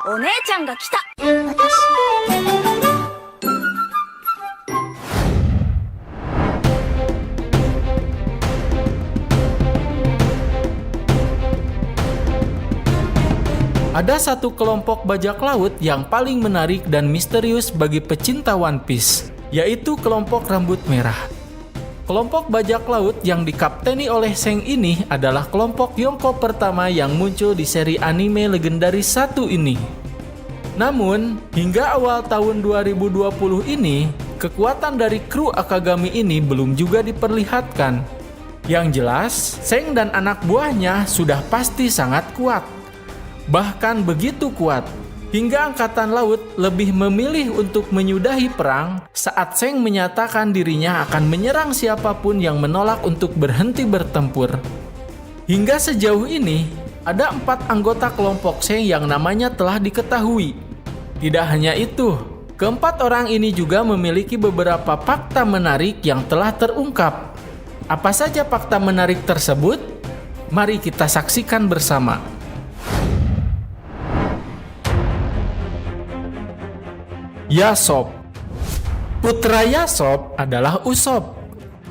お姉ちゃんが来た。Ada satu kelompok bajak laut yang paling menarik dan misterius bagi pecinta One Piece, yaitu kelompok rambut merah. Kelompok bajak laut yang dikapteni oleh Zeng ini adalah kelompok Yonko pertama yang muncul di seri anime legendaris satu ini. Namun, hingga awal tahun 2020 ini, kekuatan dari kru Akagami ini belum juga diperlihatkan. Yang jelas, Zeng dan anak buahnya sudah pasti sangat kuat. Bahkan begitu kuat, hingga Angkatan Laut lebih memilih untuk menyudahi perang saat Zeng menyatakan dirinya akan menyerang siapapun yang menolak untuk berhenti bertempur. Hingga sejauh ini, ada 4 anggota kelompok Zeng yang namanya telah diketahui. Tidak hanya itu, keempat orang ini juga memiliki beberapa fakta menarik yang telah terungkap. Apa saja fakta menarik tersebut? Mari kita saksikan bersama. Yasop. Putra Yasop adalah Usop.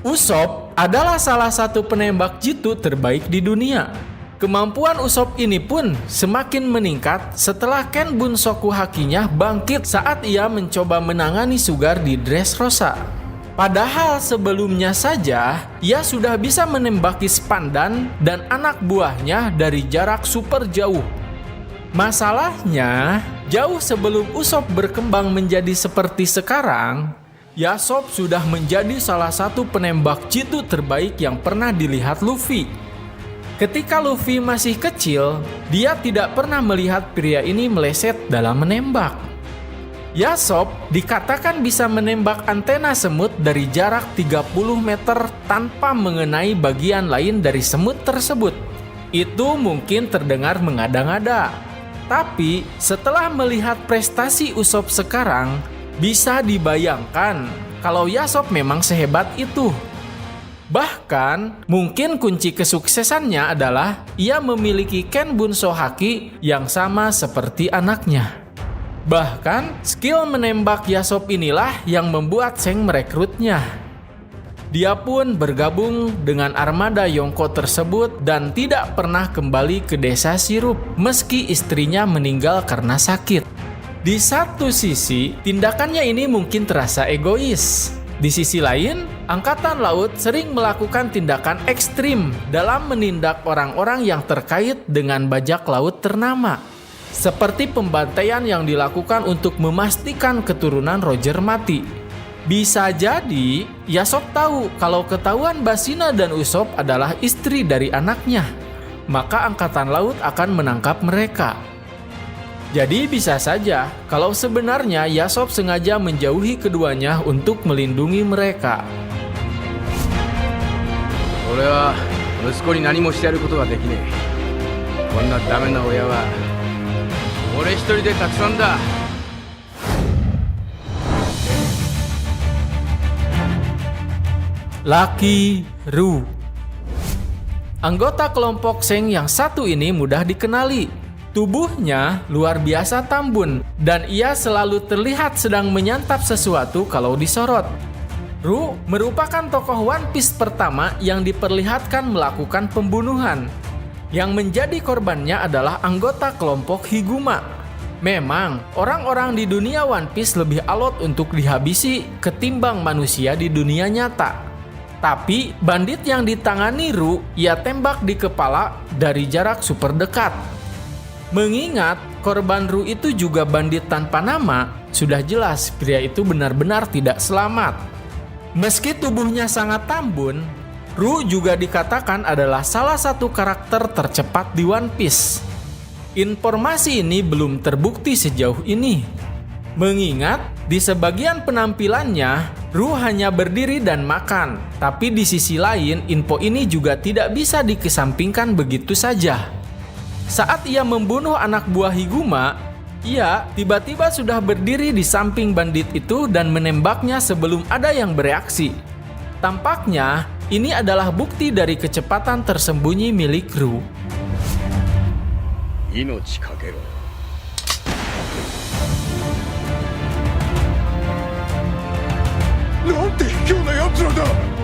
Usop adalah salah satu penembak jitu terbaik di dunia. Kemampuan Usop ini pun semakin meningkat setelah Ken Bunsoku Hakinya bangkit saat ia mencoba menangani Sugar di Dressrosa. Padahal sebelumnya saja, ia sudah bisa menembaki Spandan dan anak buahnya dari jarak super jauh. Masalahnya, jauh sebelum Usop berkembang menjadi seperti sekarang, Yasop sudah menjadi salah satu penembak jitu terbaik yang pernah dilihat Luffy. Ketika Luffy masih kecil, dia tidak pernah melihat pria ini meleset dalam menembak. Yasop dikatakan bisa menembak antena semut dari jarak 30 meter tanpa mengenai bagian lain dari semut tersebut. Itu mungkin terdengar mengada-ngada. Tapi setelah melihat prestasi Usop sekarang, bisa dibayangkan kalau Yasop memang sehebat itu. Bahkan mungkin kunci kesuksesannya adalah ia memiliki Ken Bunso Haki yang sama seperti anaknya. Bahkan skill menembak Yasop inilah yang membuat Zeng merekrutnya. Dia pun bergabung dengan armada Yonko tersebut dan tidak pernah kembali ke desa Sirup meski istrinya meninggal karena sakit. Di satu sisi, tindakannya ini mungkin terasa egois. Di sisi lain, Angkatan Laut sering melakukan tindakan ekstrim dalam menindak orang-orang yang terkait dengan bajak laut ternama. Seperti pembantaian yang dilakukan untuk memastikan keturunan Roger mati. Bisa jadi, Yasop tahu kalau ketahuan Basina dan Usop adalah istri dari anaknya, maka Angkatan Laut akan menangkap mereka. Jadi bisa saja kalau sebenarnya Yasop sengaja menjauhi keduanya untuk melindungi mereka. 俺は息子に何もしてやることができねえ。こんなダメな親は俺一人でたくさんだ。Lucky Ru. Anggota kelompok Zeng yang satu ini mudah dikenali. Tubuhnya luar biasa tambun dan ia selalu terlihat sedang menyantap sesuatu kalau disorot. Ru merupakan tokoh One Piece pertama yang diperlihatkan melakukan pembunuhan. Yang menjadi korbannya adalah anggota kelompok Higuma. Memang, orang-orang di dunia One Piece lebih alot untuk dihabisi ketimbang manusia di dunia nyata. Tapi bandit yang ditangani Ru, ia tembak di kepala dari jarak super dekat. Mengingat korban Ru itu juga bandit tanpa nama, sudah jelas pria itu benar-benar tidak selamat. Meski tubuhnya sangat tambun, Ru juga dikatakan adalah salah satu karakter tercepat di One Piece. Informasi ini belum terbukti sejauh ini. Mengingat di sebagian penampilannya, Ru hanya berdiri dan makan. Tapi di sisi lain, info ini juga tidak bisa dikesampingkan begitu saja. Saat ia membunuh anak buah Higuma, ia tiba-tiba sudah berdiri di samping bandit itu dan menembaknya sebelum ada yang bereaksi. Tampaknya, ini adalah bukti dari kecepatan tersembunyi milik Ru. 命かけろ。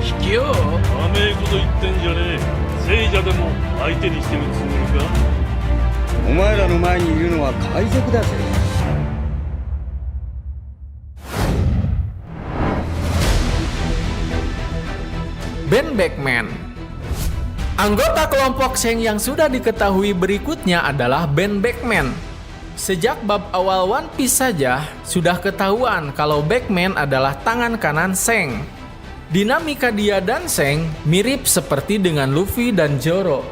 引きよう。甘えこと言ってんじゃねえ。聖者でも相手にしてるつもりか。お前らの前にいるのは海賊だぜ。Ben Beckman. Anggota kelompok Shang yang sudah diketahui berikutnya adalah Ben Beckman. Sejak bab awal One Piece saja, sudah ketahuan kalau Beckman adalah tangan kanan Shang. Dinamika dia dan Shang mirip seperti dengan Luffy dan Zoro.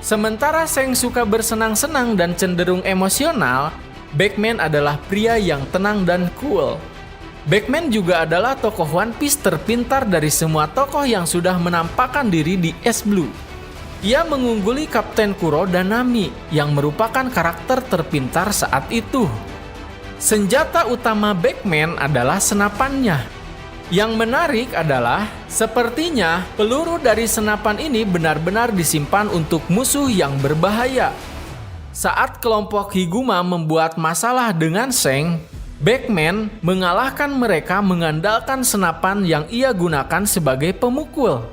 Sementara Shang suka bersenang-senang dan cenderung emosional, Beckman adalah pria yang tenang dan cool. Beckman juga adalah tokoh One Piece terpintar dari semua tokoh yang sudah menampakkan diri di East Blue. Ia mengungguli Kapten Kuro dan Nami yang merupakan karakter terpintar saat itu. Senjata utama Beckman adalah senapannya. Yang menarik adalah, sepertinya peluru dari senapan ini benar-benar disimpan untuk musuh yang berbahaya. Saat kelompok Higuma membuat masalah dengan Shang, Beckman mengalahkan mereka mengandalkan senapan yang ia gunakan sebagai pemukul.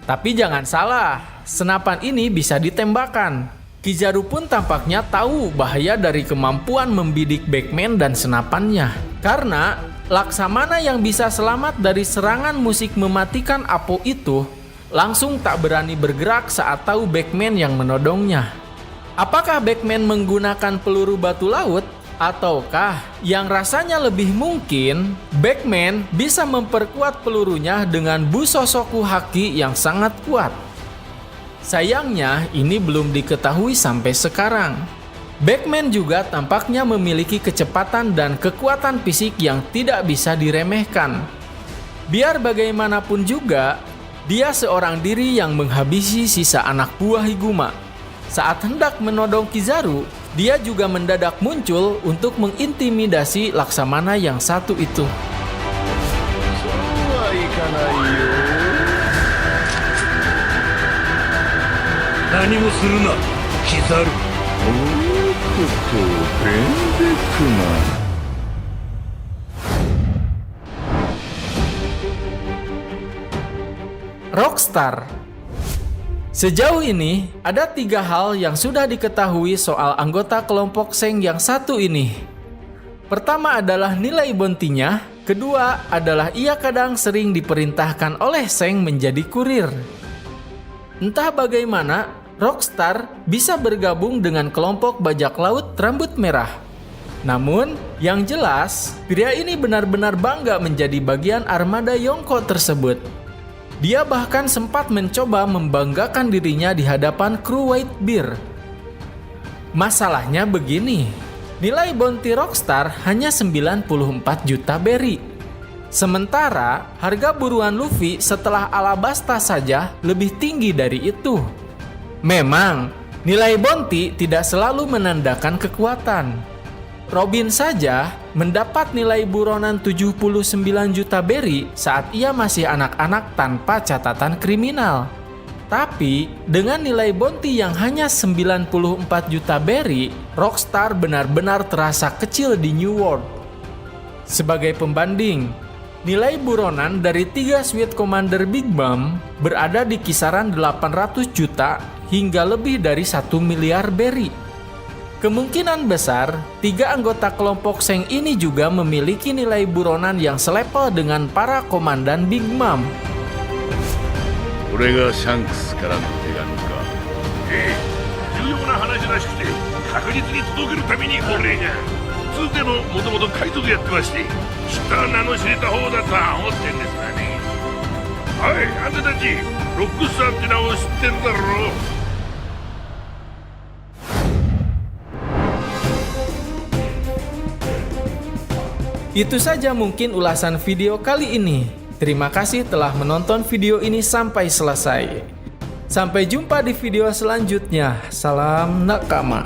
Tapi jangan salah, senapan ini bisa ditembakkan. Kizaru pun tampaknya tahu bahaya dari kemampuan membidik Beckman dan senapannya. Karena Laksamana yang bisa selamat dari serangan musik mematikan Apo itu langsung tak berani bergerak saat tahu Beckman yang menodongnya. Apakah Beckman menggunakan peluru batu laut? Ataukah yang rasanya lebih mungkin Beckman bisa memperkuat pelurunya dengan Busosoku Haki yang sangat kuat? Sayangnya ini belum diketahui sampai sekarang. Beckman juga tampaknya memiliki kecepatan dan kekuatan fisik yang tidak bisa diremehkan. Biar bagaimanapun juga, dia seorang diri yang menghabisi sisa anak buah Higuma. Saat hendak menodong Kizaru, dia juga mendadak muncul untuk mengintimidasi Laksamana yang satu itu. Nani mo suru na, Kizaru. Rockstar. Sejauh ini, ada 3 hal yang sudah diketahui soal anggota kelompok Shang yang satu ini. Pertama adalah nilai bounty-nya, kedua adalah ia kadang sering diperintahkan oleh Shang menjadi kurir. Entah bagaimana, Rockstar bisa bergabung dengan kelompok bajak laut rambut merah. Namun, yang jelas, pria ini benar-benar bangga menjadi bagian armada Yonko tersebut. Dia bahkan sempat mencoba membanggakan dirinya di hadapan kru Whitebeard. Masalahnya begini, nilai bounty Rockstar hanya 94 juta berry. Sementara harga buruan Luffy setelah Alabasta saja lebih tinggi dari itu. Memang, nilai bounty tidak selalu menandakan kekuatan. Robin saja mendapat nilai buronan 79 juta berry saat ia masih anak-anak tanpa catatan kriminal. Tapi, dengan nilai bounty yang hanya 94 juta berry, Rockstar benar-benar terasa kecil di New World. Sebagai pembanding, nilai buronan dari 3 Sweet Commander Big Mom berada di kisaran 800 juta hingga lebih dari 1 miliar berry. Kemungkinan besar, 3 anggota kelompok Shang ini juga memiliki nilai buronan yang selevel dengan para komandan Big Mom. これがシャンクスからの手紙か。ええ、重要な話らしくて確実に届けるために俺が。つうでももともと海賊やってまして、きっと名の知れた方だとは思ってんですがね。おい、あんたたちロックスターって名を知ってるだろう。Itu saja mungkin ulasan video kali ini. Terima kasih telah menonton video ini sampai selesai. Sampai jumpa di video selanjutnya. Salam nakama.